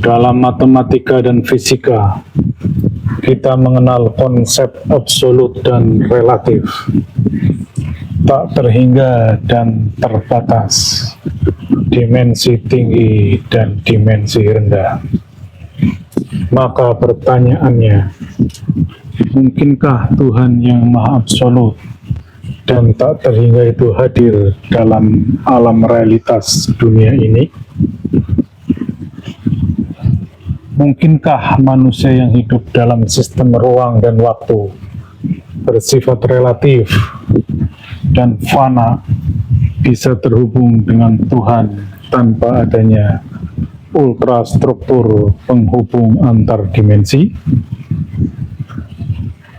Dalam matematika dan fisika, kita mengenal konsep absolut dan relatif, tak terhingga dan terbatas, dimensi tinggi dan dimensi rendah. Maka pertanyaannya, mungkinkah Tuhan yang Maha Absolut dan tak terhingga itu hadir dalam alam realitas dunia ini? Mungkinkah manusia yang hidup dalam sistem ruang dan waktu bersifat relatif dan fana bisa terhubung dengan Tuhan tanpa adanya ultrastruktur penghubung antar dimensi?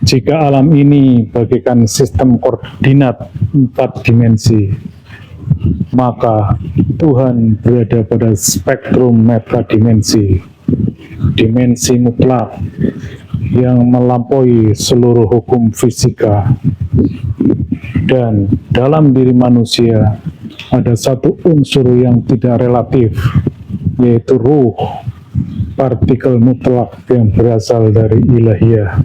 Jika alam ini bagaikan sistem koordinat 4 dimensi, maka Tuhan berada pada spektrum metadimensi, dimensi mutlak yang melampaui seluruh hukum fisika. Dan dalam diri manusia ada satu unsur yang tidak relatif, yaitu ruh, partikel mutlak yang berasal dari ilahiyah.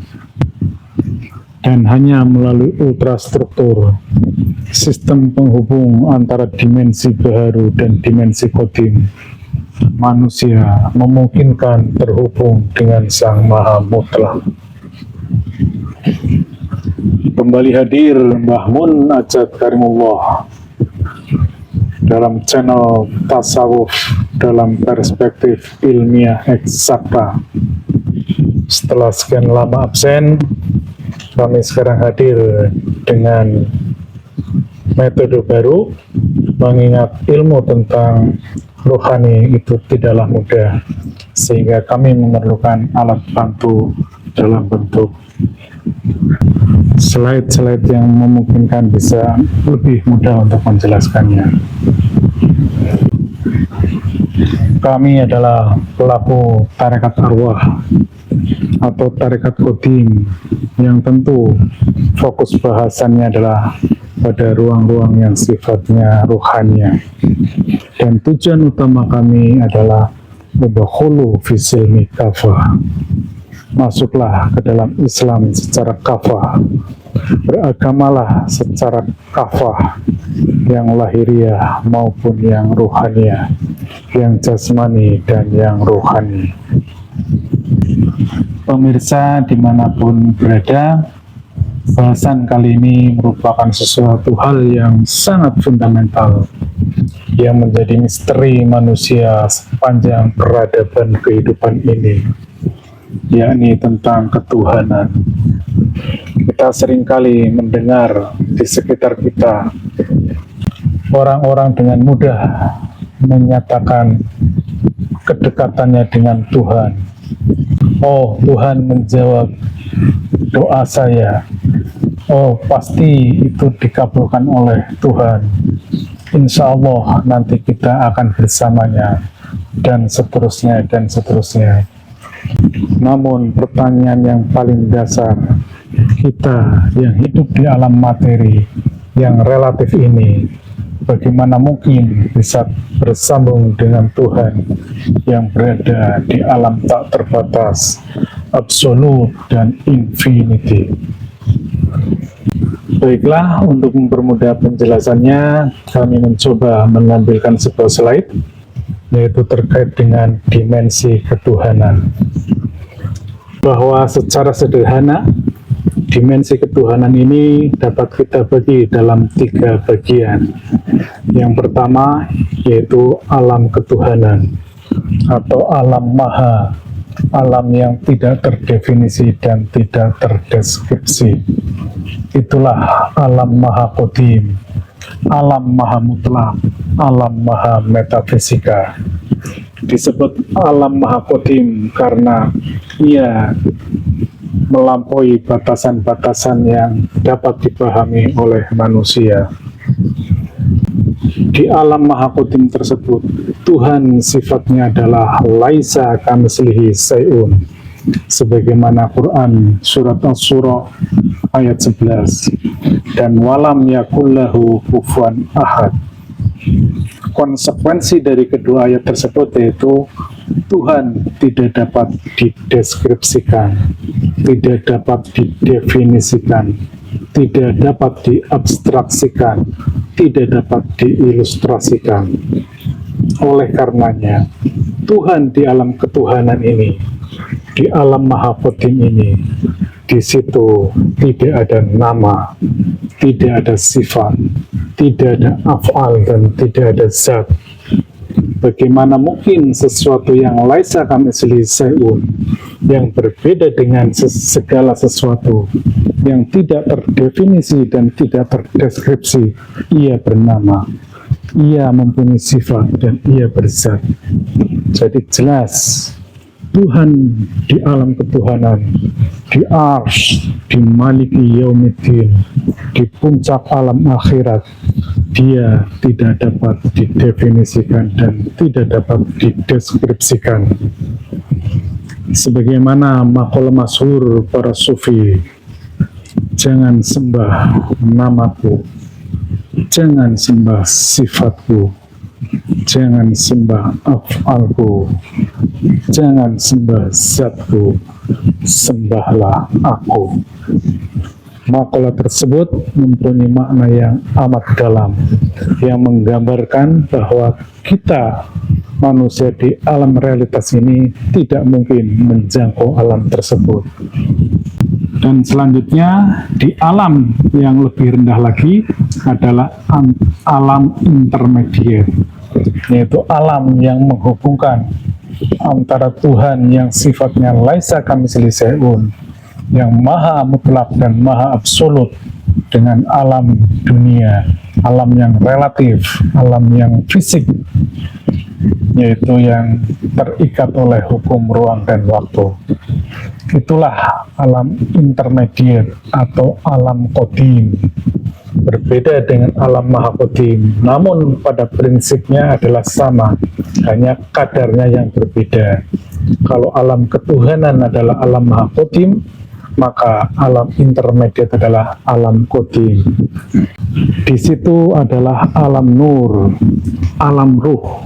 Dan hanya melalui ultrastruktur, sistem penghubung antara dimensi baharu dan dimensi kodim, manusia memungkinkan terhubung dengan Sang Maha Mutlak. Kembali hadir Mbah Mun Ajat Karimullah dalam channel Tasawuf dalam perspektif ilmiah eksakta. Setelah sekian lama absen, kami sekarang hadir dengan metode baru, mengingat ilmu tentang rohani itu tidaklah mudah, sehingga kami memerlukan alat bantu dalam bentuk slide-slide yang memungkinkan bisa lebih mudah untuk menjelaskannya. Kami adalah pelaku tarekat arwah atau tarekat kodim yang tentu fokus bahasannya adalah pada ruang-ruang yang sifatnya ruhania. Dan tujuan utama kami adalah mubakhulu fisilmi kafah. Masuklah ke dalam Islam secara kafah, beragamalah secara kafah, yang lahiriah maupun yang ruhaniah, yang jasmani dan yang ruhani. Pemirsa dimanapun berada, bahasan kali ini merupakan sesuatu hal yang sangat fundamental yang menjadi misteri manusia sepanjang peradaban kehidupan ini, yakni tentang ketuhanan. Kita seringkali mendengar di sekitar kita orang-orang dengan mudah menyatakan kedekatannya dengan Tuhan. Oh, Tuhan menjawab doa saya. Oh, pasti itu dikabulkan oleh Tuhan. Insya Allah nanti kita akan bersamanya, dan seterusnya dan seterusnya. Namun pertanyaan yang paling dasar, kita yang hidup di alam materi yang relatif ini, bagaimana mungkin bisa bersambung dengan Tuhan yang berada di alam tak terbatas, absolut dan infinity? Baiklah, untuk mempermudah penjelasannya, kami mencoba menampilkan sebuah slide, yaitu terkait dengan dimensi ketuhanan. Bahwa secara sederhana, dimensi ketuhanan ini dapat kita bagi dalam 3 bagian. Yang pertama yaitu alam ketuhanan atau alam maha, alam yang tidak terdefinisi dan tidak terdeskripsi. Itulah alam maha kodim, alam maha mutlak, alam maha metafisika. Disebut alam maha kodim karena ia melampaui batasan-batasan yang dapat dipahami oleh manusia. Di alam maha kodim tersebut, Tuhan sifatnya adalah laisa kamitslihi syai'un, sebagaimana Quran surat Asy-Syura ayat 11, dan walam yakullahu kufuwan ahad. Konsekuensi dari kedua ayat tersebut yaitu Tuhan tidak dapat dideskripsikan, tidak dapat didefinisikan, tidak dapat diabstraksikan, tidak dapat diilustrasikan. Oleh karenanya, Tuhan di alam ketuhanan ini, di alam Maha Qadim ini, di situ tidak ada nama, tidak ada sifat, tidak ada af'al, dan tidak ada zat. Bagaimana mungkin sesuatu yang laisa kamitslihi syai'un, yang berbeda dengan segala sesuatu, yang tidak terdefinisi dan tidak terdeskripsi, ia bernama, ia mempunyai sifat, dan ia berzat. Jadi jelas Tuhan di alam ketuhanan, di Arsy, di Maliki Yaumiddin, di puncak alam akhirat, dia tidak dapat didefinisikan dan tidak dapat dideskripsikan. Sebagaimana maqal masyhur para sufi, jangan sembah namaku, jangan sembah sifatku, jangan sembah af'alku, jangan sembah zatku, sembahlah aku. Makalah tersebut mempunyai makna yang amat dalam, yang menggambarkan bahwa kita manusia di alam realitas ini tidak mungkin menjangkau alam tersebut. Dan selanjutnya di alam yang lebih rendah lagi adalah alam intermediate, yaitu alam yang menghubungkan antara Tuhan yang sifatnya laisa kamitslihi syai'un, yang maha mutlak dan maha absolut, dengan alam dunia, alam yang relatif, alam yang fisik, yaitu yang terikat oleh hukum ruang dan waktu. Itulah alam intermediate atau alam qadim. Berbeda dengan alam maha qadim, namun pada prinsipnya adalah sama, hanya kadarnya yang berbeda. Kalau alam ketuhanan adalah alam maha qadim, maka alam intermediate adalah alam qadim. Di situ adalah alam nur, alam ruh,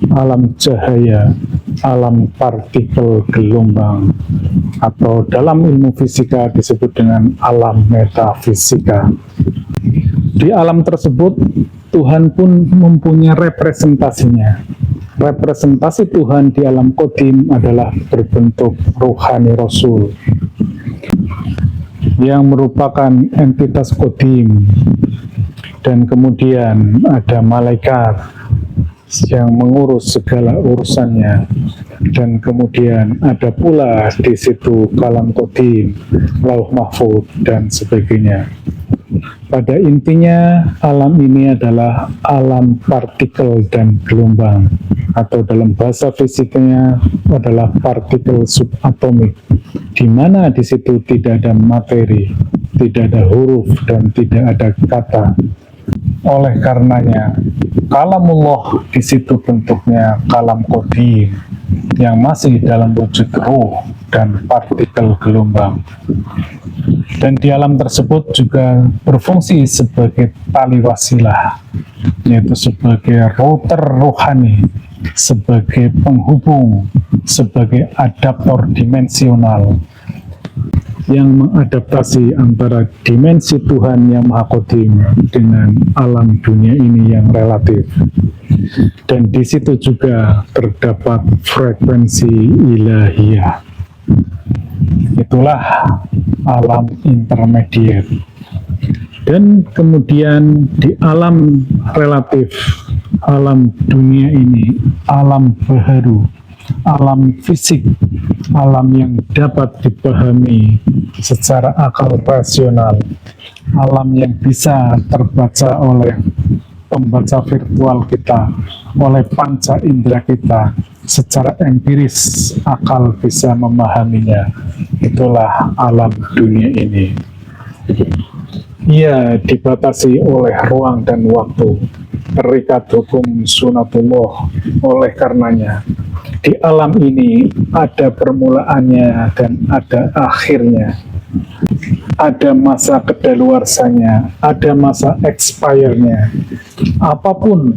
alam cahaya, alam partikel gelombang, atau dalam ilmu fisika disebut dengan alam metafisika. Di alam tersebut, Tuhan pun mempunyai representasinya. Representasi Tuhan di alam qadim adalah berbentuk ruhani Rasul, yang merupakan entitas qadim. Dan kemudian ada malaikat yang mengurus segala urusannya, dan kemudian ada pula di situ kalam qadim, lauh mahfuz, dan sebagainya. Pada intinya, alam ini adalah alam partikel dan gelombang, atau dalam bahasa fisikanya adalah partikel subatomik, di mana di situ tidak ada materi, tidak ada huruf, dan tidak ada kata. Oleh karenanya, kalamullah di situ bentuknya kalam qadim, yang masih dalam wujud ruh dan partikel gelombang. Dan di alam tersebut juga berfungsi sebagai tali wasilah, yaitu sebagai router rohani, sebagai penghubung, sebagai adaptor dimensional, yang mengadaptasi antara dimensi Tuhan yang Maha Qadim dengan alam dunia ini yang relatif. Dan di situ juga terdapat frekuensi ilahiyah. Itulah alam intermediate. Dan kemudian di alam relatif, alam dunia ini, alam baharu, alam fisik, alam yang dapat dipahami secara akal rasional, alam yang bisa terbaca oleh pembaca virtual kita, oleh panca indera kita, secara empiris akal bisa memahaminya. Itulah alam dunia ini. Ia dibatasi oleh ruang dan waktu, terikat hukum sunatullah. Oleh karenanya, di alam ini ada permulaannya dan ada akhirnya. Ada masa kedaluarsanya, ada masa expire-nya. Apapun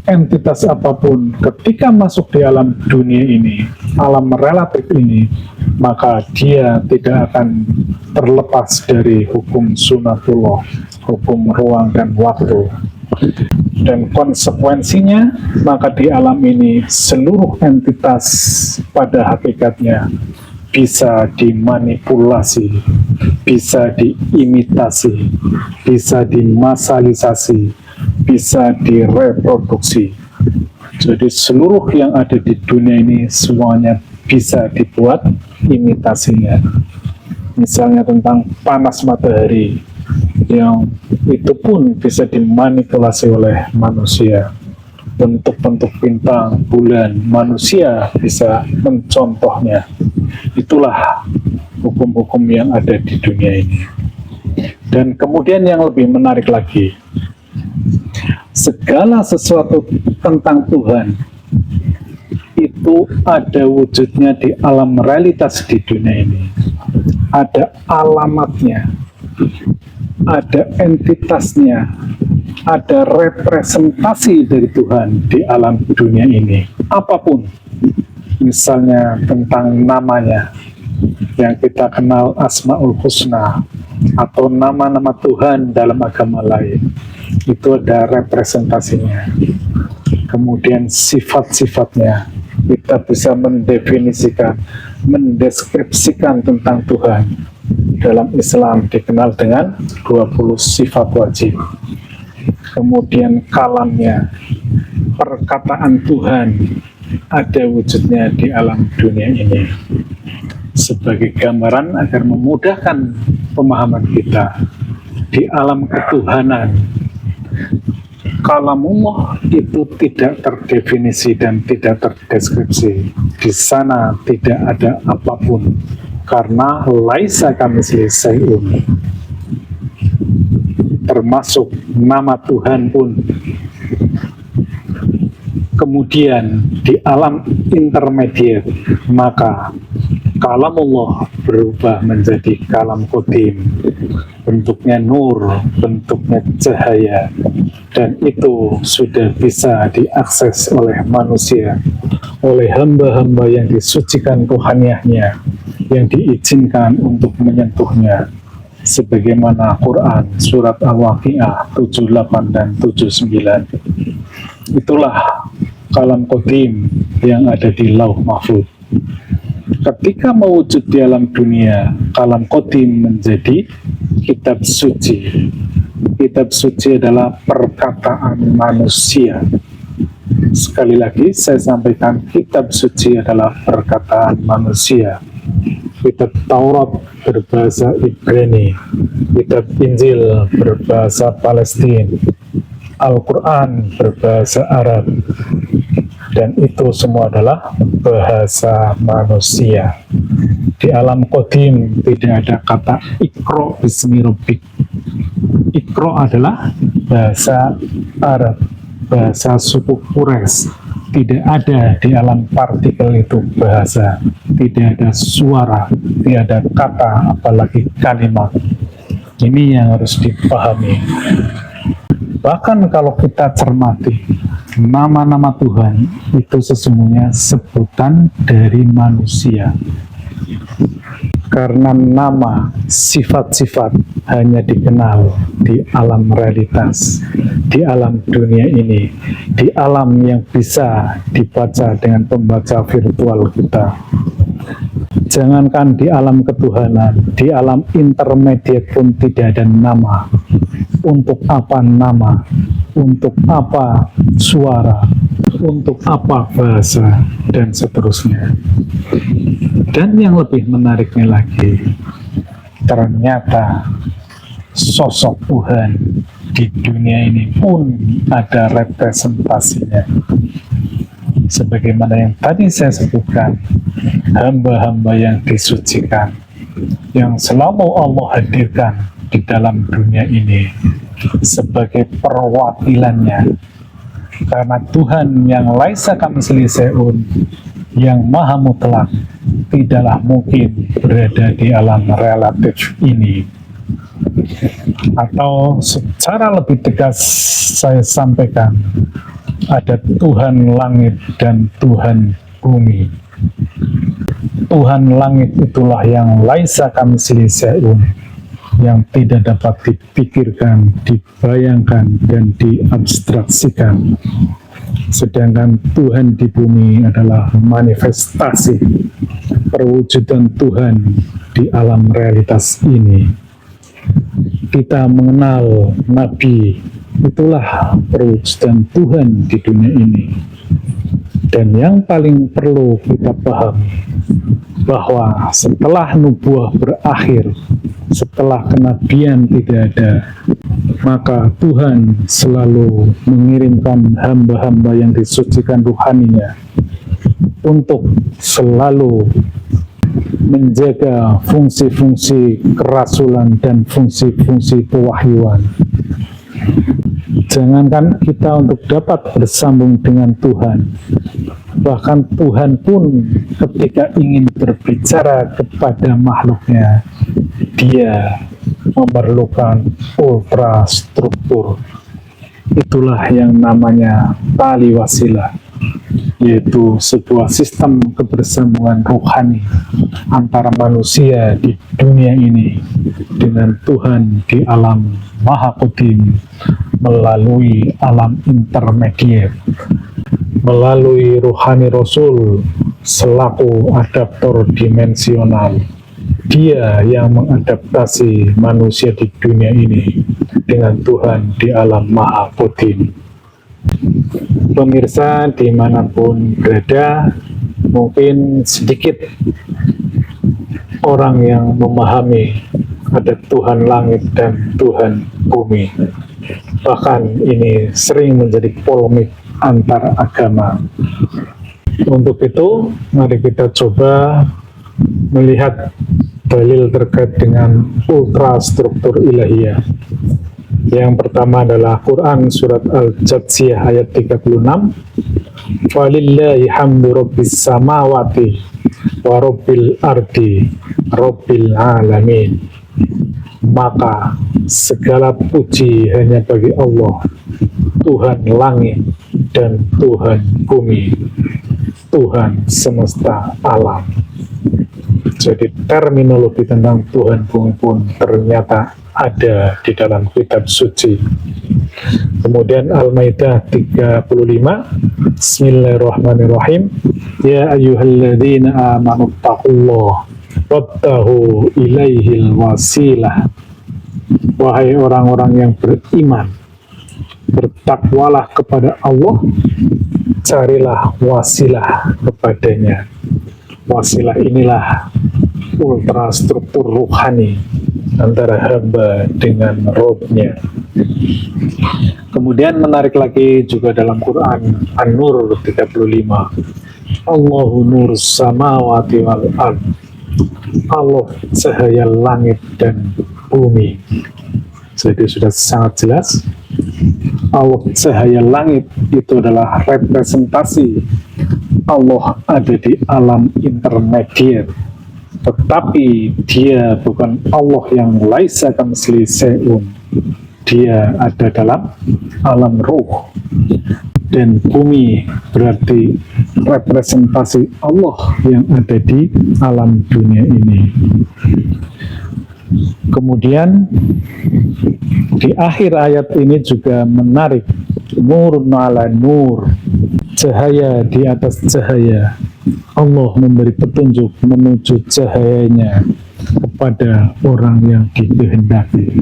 entitas apapun ketika masuk di alam dunia ini, alam relatif ini, maka dia tidak akan terlepas dari hukum sunatullah, hukum ruang dan waktu. Dan konsekuensinya, maka di alam ini seluruh entitas pada hakikatnya bisa dimanipulasi, bisa diimitasi, bisa dimasalisasi, bisa direproduksi. Jadi seluruh yang ada di dunia ini semuanya bisa dibuat imitasinya. Misalnya tentang panas matahari, yang itu pun bisa dimanipulasi oleh manusia. Bentuk-bentuk bintang, bulan, manusia bisa mencontohnya. Itulah hukum-hukum yang ada di dunia ini. Dan kemudian yang lebih menarik lagi, segala sesuatu tentang Tuhan itu ada wujudnya di alam realitas di dunia ini. Ada alamatnya, ada entitasnya, ada representasi dari Tuhan di alam dunia ini. Apapun, misalnya tentang namanya, yang kita kenal Asmaul Husna, atau nama-nama Tuhan dalam agama lain, itu ada representasinya. Kemudian sifat-sifatnya, kita bisa mendefinisikan, mendeskripsikan tentang Tuhan. Dalam Islam dikenal dengan 20 sifat wajib. Kemudian kalamnya, perkataan Tuhan ada wujudnya di alam dunia ini. Sebagai gambaran agar memudahkan pemahaman kita di alam ketuhanan, kalamullah itu tidak terdefinisi dan tidak terdeskripsi. Di sana tidak ada apapun, karena laisa kamitslihi syai'un. Termasuk nama Tuhan pun. Kemudian di alam intermediate, maka kalamullah berubah menjadi kalam qadim, bentuknya nur, bentuknya cahaya, dan itu sudah bisa diakses oleh manusia, oleh hamba-hamba yang disucikan ruhaniyahnya, yang diizinkan untuk menyentuhnya, sebagaimana Quran surat Al-Waqi'ah 78 dan 79. Itulah kalam qadim yang ada di Lauh Mahfuz. Ketika mewujud di alam dunia, kalam qadim menjadi kitab suci. Kitab suci adalah perkataan manusia. Sekali lagi saya sampaikan, kitab suci adalah perkataan manusia. Kitab Taurat berbahasa Ibrani, kitab Injil berbahasa Palestina, Al-Quran berbahasa Arab, dan itu semua adalah bahasa manusia. Di alam qadim tidak ada kata Iqra bismi rabbik. Iqra adalah bahasa Arab, bahasa suku Quraisy. Tidak ada di alam partikel itu bahasa, tidak ada suara, tidak ada kata, apalagi kalimat. Ini yang harus dipahami. Bahkan kalau kita cermati, nama-nama Tuhan itu sesungguhnya sebutan dari manusia. Karena nama, sifat-sifat hanya dikenal di alam realitas, di alam dunia ini, di alam yang bisa dibaca dengan pembaca virtual kita. Jangankan di alam ketuhanan, di alam intermediate pun tidak ada nama. Untuk apa nama? Untuk apa suara? Untuk apa bahasa? Dan seterusnya. Dan yang lebih menariknya lagi, ternyata sosok Tuhan di dunia ini pun ada representasinya. Sebagaimana yang tadi saya sebutkan, hamba-hamba yang disucikan, yang selalu Allah hadirkan di dalam dunia ini sebagai perwakilannya. Karena Tuhan yang laisa kamitslihi syai'un, yang maha mutlak, tidaklah mungkin berada di alam relatif ini. Atau secara lebih tegas saya sampaikan, ada Tuhan langit dan Tuhan bumi. Tuhan langit itulah yang laisa kamitslihi syai'un, yang tidak dapat dipikirkan, dibayangkan, dan diabstraksikan. Sedangkan Tuhan di bumi adalah manifestasi perwujudan Tuhan di alam realitas ini. Kita mengenal Nabi, itulah perwujudan Tuhan di dunia ini. Dan yang paling perlu kita pahami, bahwa setelah nubuah berakhir, setelah kenabian tidak ada, maka Tuhan selalu mengirimkan hamba-hamba yang disucikan ruhaninya untuk selalu menjaga fungsi-fungsi kerasulan dan fungsi-fungsi pewahyuan. Jangankan kita untuk dapat bersambung dengan Tuhan, bahkan Tuhan pun ketika ingin berbicara kepada makhluknya, dia memerlukan ultrastruktur. Itulah yang namanya tali wasilah, yaitu sebuah sistem kebersambungan rohani antara manusia di dunia ini dengan Tuhan di alam Maha Qadim melalui alam intermediate, melalui rohani Rasul selaku adaptor dimensional. Dia yang mengadaptasi manusia di dunia ini dengan Tuhan di alam Maha Qadim. Pemirsa dimanapun berada, mungkin sedikit orang yang memahami ada Tuhan langit dan Tuhan bumi. Bahkan ini sering menjadi polemik antar agama. Untuk itu, mari kita coba melihat dalil terkait dengan ultrastruktur ilahiyah. Yang pertama adalah Quran surat Al-Jatsiyah ayat 36. Walillahi hamdu rabbis samawati wa rabbil ardi rabbil alamin. Maka segala puji hanya bagi Allah, Tuhan langit dan Tuhan bumi, Tuhan semesta alam. Jadi terminologi tentang Tuhan bumi pun ternyata ada di dalam kitab suci. Kemudian Al-Maidah 35, Bismillahirrahmanirrahim. Ya ayyuhalladzina amanu taqullah wabtahu ilaihil wasilah. Wahai orang-orang yang beriman, bertakwalah kepada Allah, carilah wasilah kepadanya. Wasilah inilah ultrastruktur rohani antara hamba dengan Robnya. Kemudian menarik lagi juga dalam Quran An-Nur 35. Allahu nur samawati wal ard. Allah cahaya langit dan bumi. Jadi sudah sangat jelas, Allah cahaya langit itu adalah representasi Allah ada di alam intermediate, tetapi dia bukan Allah yang laisa kamitslihi syai'un. Dia ada dalam alam ruh. Dan bumi berarti representasi Allah yang ada di alam dunia ini. Kemudian di akhir ayat ini juga menarik, nurun ala nur, cahaya di atas cahaya. Allah memberi petunjuk menuju cahayanya kepada orang yang dikehendaki,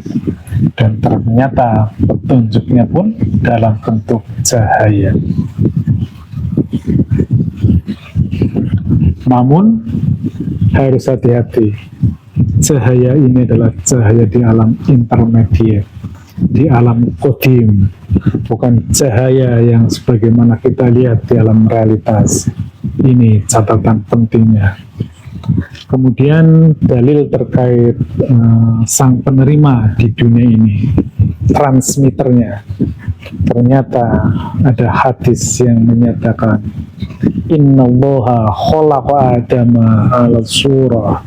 dan ternyata petunjuknya pun dalam bentuk cahaya. Namun harus hati-hati, cahaya ini adalah cahaya di alam intermediate, di alam qadim, bukan cahaya yang sebagaimana kita lihat di alam realitas. Ini catatan pentingnya. Kemudian dalil terkait sang penerima di dunia ini, transmitternya. Ternyata ada hadis yang menyatakan innallaha khalaqa adama ala surah.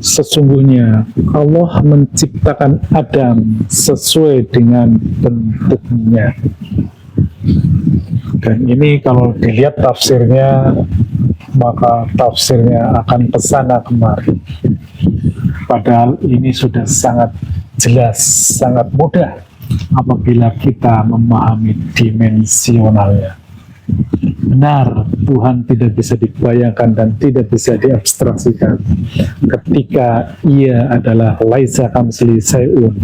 Sesungguhnya Allah menciptakan Adam sesuai dengan bentuknya. Dan ini kalau dilihat tafsirnya, maka tafsirnya akan kesana kemari. Padahal ini sudah sangat jelas, sangat mudah apabila kita memahami dimensionalnya. Benar, Tuhan tidak bisa dibayangkan dan tidak bisa diabstraksikan ketika Ia adalah laisa kamitslihi syai'un,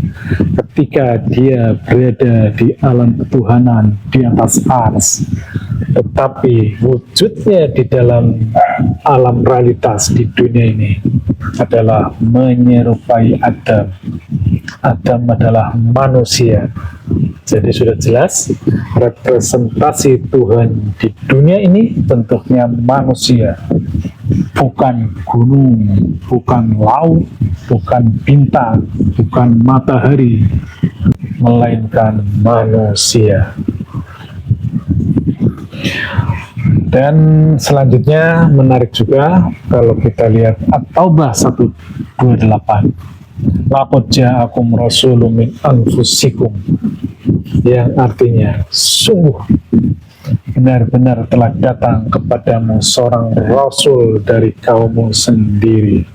ketika Dia berada di alam ketuhanan di atas ars, tetapi wujudnya di dalam alam realitas di dunia ini adalah menyerupai Adam. Adam adalah manusia. Jadi sudah jelas representasi Tuhan di dunia ini bentuknya manusia, bukan gunung, bukan laut, bukan bintang, bukan matahari, melainkan manusia. Dan selanjutnya menarik juga kalau kita lihat At-Taubah 128. Laqad ja'akum rasulun min anfusikum, yang artinya sungguh benar-benar telah datang kepadamu seorang rasul dari kaummu sendiri.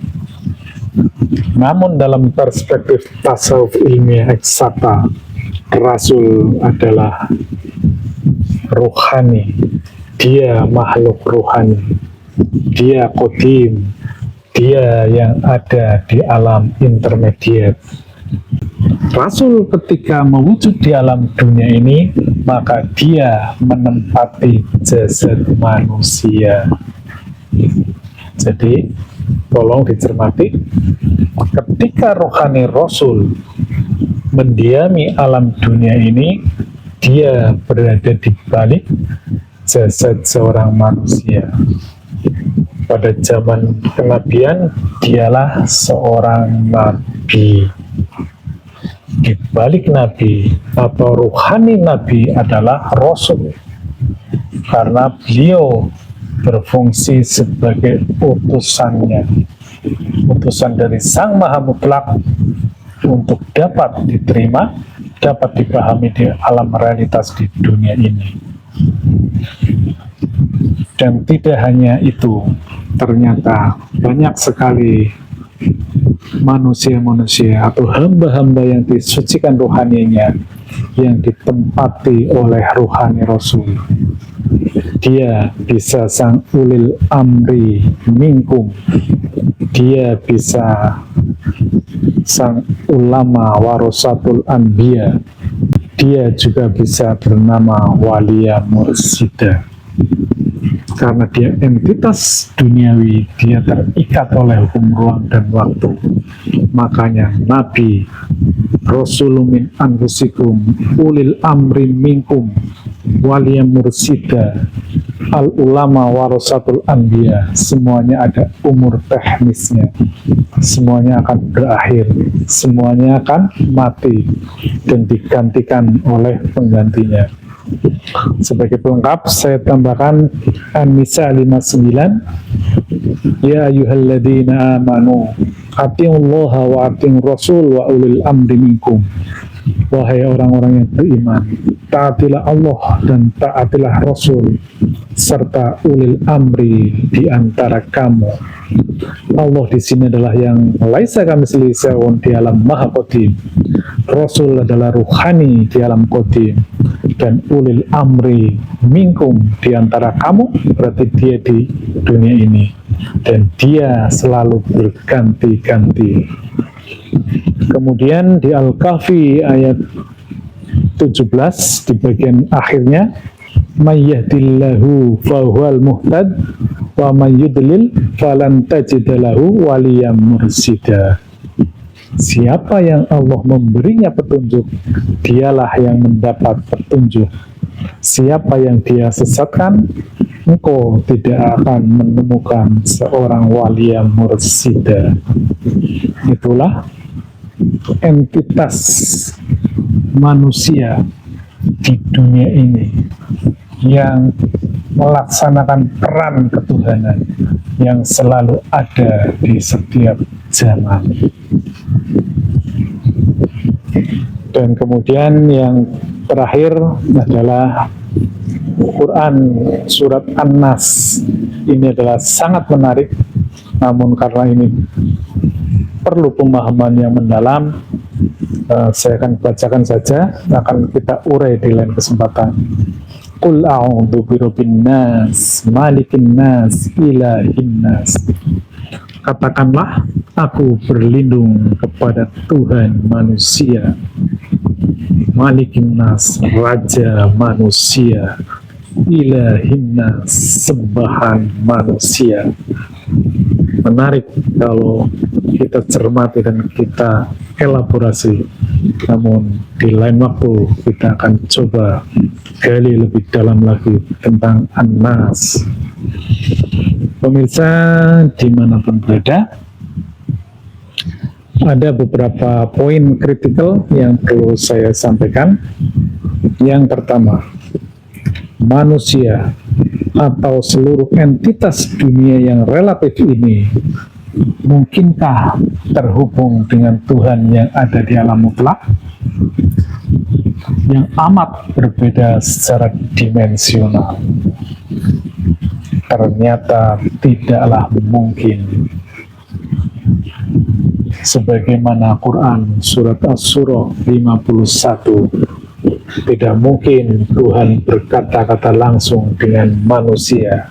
Namun dalam perspektif tasawuf ilmiah eksakta, rasul adalah rohani, dia makhluk rohani, dia qadim, dia yang ada di alam intermediate. Rasul ketika mewujud di alam dunia ini, maka dia menempati jasad manusia. Jadi, tolong dicermati, ketika rohani Rasul mendiami alam dunia ini, dia berada di balik jasad seorang manusia. Pada zaman kenabian, dialah seorang nabi. Di balik nabi atau ruhani nabi adalah rasul, karena beliau berfungsi sebagai utusannya, utusan dari Sang Maha Mutlak untuk dapat diterima, dapat dipahami di alam realitas di dunia ini. Dan tidak hanya itu, ternyata banyak sekali manusia-manusia atau hamba-hamba yang disucikan rohaninya yang ditempati oleh rohani Rasul. Dia bisa sang ulil amri minkum, dia bisa sang ulama warasatul anbiya, dia juga bisa bernama walia mursida. Karena dia entitas duniawi, dia terikat oleh hukum ruang dan waktu. Makanya Nabi, Rasulun min anfusikum, ulil amri minkum, walia mursida, al ulama warasatul anbiya, semuanya ada umur teknisnya, semuanya akan berakhir, semuanya akan mati dan digantikan oleh penggantinya. Sebagai pelengkap saya tambahkan An-Nisa 59, ya ayyuhalladzina amanu atiullaha wa atiur rasul wa ulil amri minkum. Wahai orang-orang yang beriman, taatilah Allah dan taatilah Rasul serta ulil amri di antara kamu. Allah di sini adalah yang laisa kamitslihi syai'un di alam maha qadim. Rasul adalah ruhani di alam qadim, dan ulil amri minkum di antara kamu, berarti dia di dunia ini, dan dia selalu berganti-ganti. Kemudian di Al-Kahfi ayat 17 di bagian akhirnya, may yahdillahu fahuwal muhtad wa may yudlil falan tajid lahu waliyan mursida. Siapa yang Allah memberinya petunjuk, dialah yang mendapat petunjuk. Siapa yang dia sesatkan, engkau tidak akan menemukan seorang waliyan mursida. Itulah entitas manusia di dunia ini yang melaksanakan peran ketuhanan yang selalu ada di setiap zaman. Dan kemudian yang terakhir adalah Quran surat An-Nas ini adalah sangat menarik, namun karena ini perlu pemahaman yang mendalam, saya akan bacakan saja, akan kita urai di lain kesempatan. Qul a'udzu birabbin nas, malikin nas, ilahin nas. Katakanlah, aku berlindung kepada Tuhan manusia, malikin nas, raja manusia, ilahin nas, sembahan manusia. Menarik kalau kita cermati dan kita elaborasi, namun di lain waktu kita akan coba gali lebih dalam lagi tentang An-Nas. Pemirsa dimanapun berada, ada beberapa poin kritikal yang perlu saya sampaikan. Yang pertama, manusia atau seluruh entitas dunia yang relatif ini mungkinkah terhubung dengan Tuhan yang ada di alam mutlak, yang amat berbeda secara dimensional? Ternyata tidaklah mungkin. Sebagaimana Quran surat Asy-Syura 51, tidak mungkin Tuhan berkata-kata langsung dengan manusia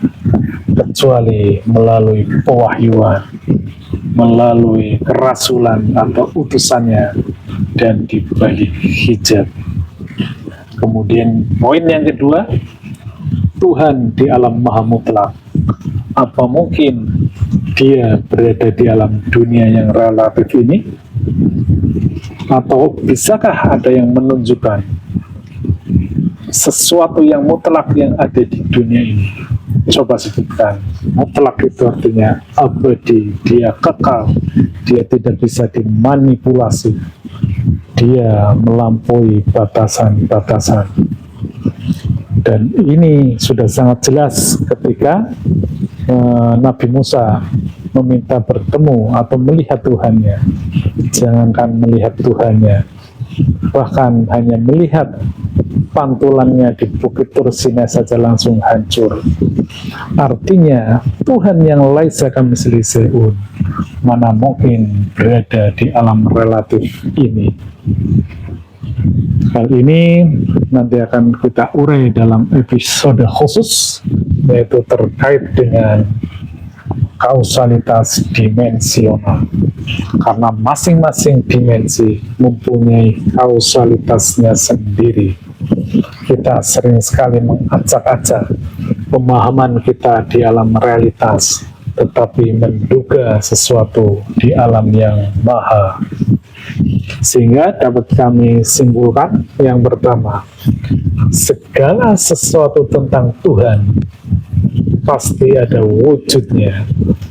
kecuali melalui pewahyuan, melalui kerasulan atau utusannya, dan di balik hijab. Kemudian poin yang kedua, Tuhan di alam maha mutlak. Apa mungkin dia berada di alam dunia yang relatif ini? Atau bisakah ada yang menunjukkan sesuatu yang mutlak yang ada di dunia ini? Coba sebutkan. Mutlak itu artinya abadi, dia kekal, dia tidak bisa dimanipulasi, dia melampaui batasan-batasan. Dan ini sudah sangat jelas ketika Nabi Musa meminta bertemu atau melihat Tuhannya. Jangankan melihat Tuhannya, bahkan hanya melihat pantulannya di Bukit Tursina saja langsung hancur. Artinya Tuhan yang laisa kamitslihi syai'un mana mungkin berada di alam relatif ini. Hal ini nanti akan kita urai dalam episode khusus, yaitu terkait dengan kausalitas dimensional. Karena masing-masing dimensi mempunyai kausalitasnya sendiri. Kita sering sekali mengacak-acak pemahaman kita di alam realitas, tetapi menduga sesuatu di alam yang maha. Sehingga dapat kami simpulkan, yang pertama, segala sesuatu tentang Tuhan pasti ada wujudnya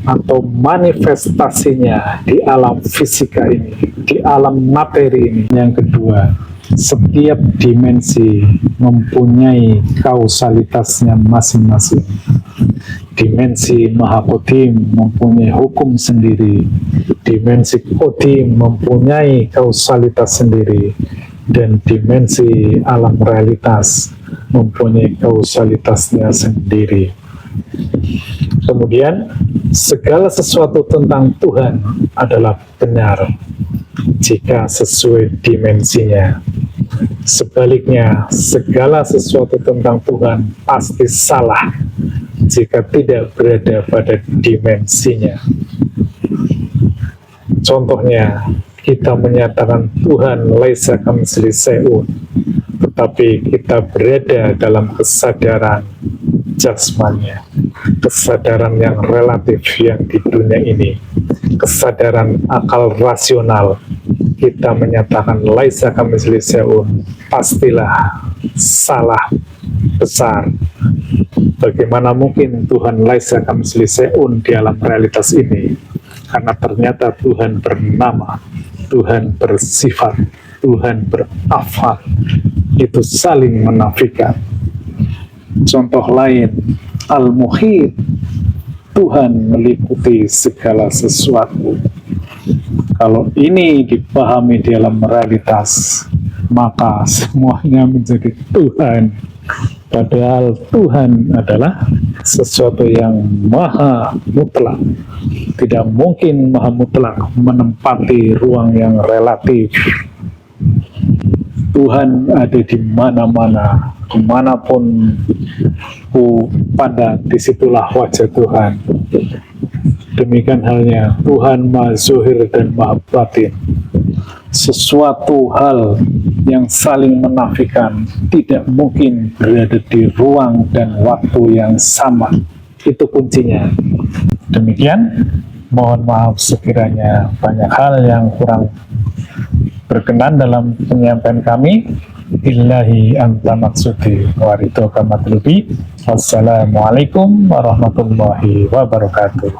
atau manifestasinya di alam fisika ini, di alam materi ini. Yang kedua, setiap dimensi mempunyai kausalitasnya masing-masing. Dimensi Maha Qadim mempunyai hukum sendiri, dimensi Qadim mempunyai kausalitas sendiri, dan dimensi alam realitas mempunyai kausalitasnya sendiri. Kemudian, segala sesuatu tentang Tuhan adalah benar jika sesuai dimensinya. Sebaliknya, segala sesuatu tentang Tuhan pasti salah jika tidak berada pada dimensinya. Contohnya, kita menyatakan Tuhan laisa kamitslihi syai'un, tetapi kita berada dalam kesadaran jasmania, kesadaran yang relatif yang di dunia ini, kesadaran akal rasional. Kita menyatakan laisa kamitslihi syai'un, pastilah salah besar. Bagaimana mungkin Tuhan laisa kamitslihi syai'un di alam realitas ini? Karena ternyata Tuhan bernama, Tuhan bersifat, Tuhan berafal. Itu saling menafikan. Contoh lain, Al-Muhit, Tuhan meliputi segala sesuatu. Kalau ini dipahami di dalam realitas, maka semuanya menjadi Tuhan. Padahal Tuhan adalah sesuatu yang maha mutlak. Tidak mungkin maha mutlak menempati ruang yang relatif. Tuhan ada di mana-mana, kemanapun ku pandang, disitulah wajah Tuhan. Demikian halnya Tuhan Maha Zuhir dan Maha Batin. Sesuatu hal yang saling menafikan tidak mungkin berada di ruang dan waktu yang sama. Itu kuncinya. Demikian, mohon maaf sekiranya banyak hal yang kurang berkenan dalam penyampaian kami. Illahi anta maksudi wa ridhoka matlubi. Wassalamualaikum warahmatullahi wabarakatuh.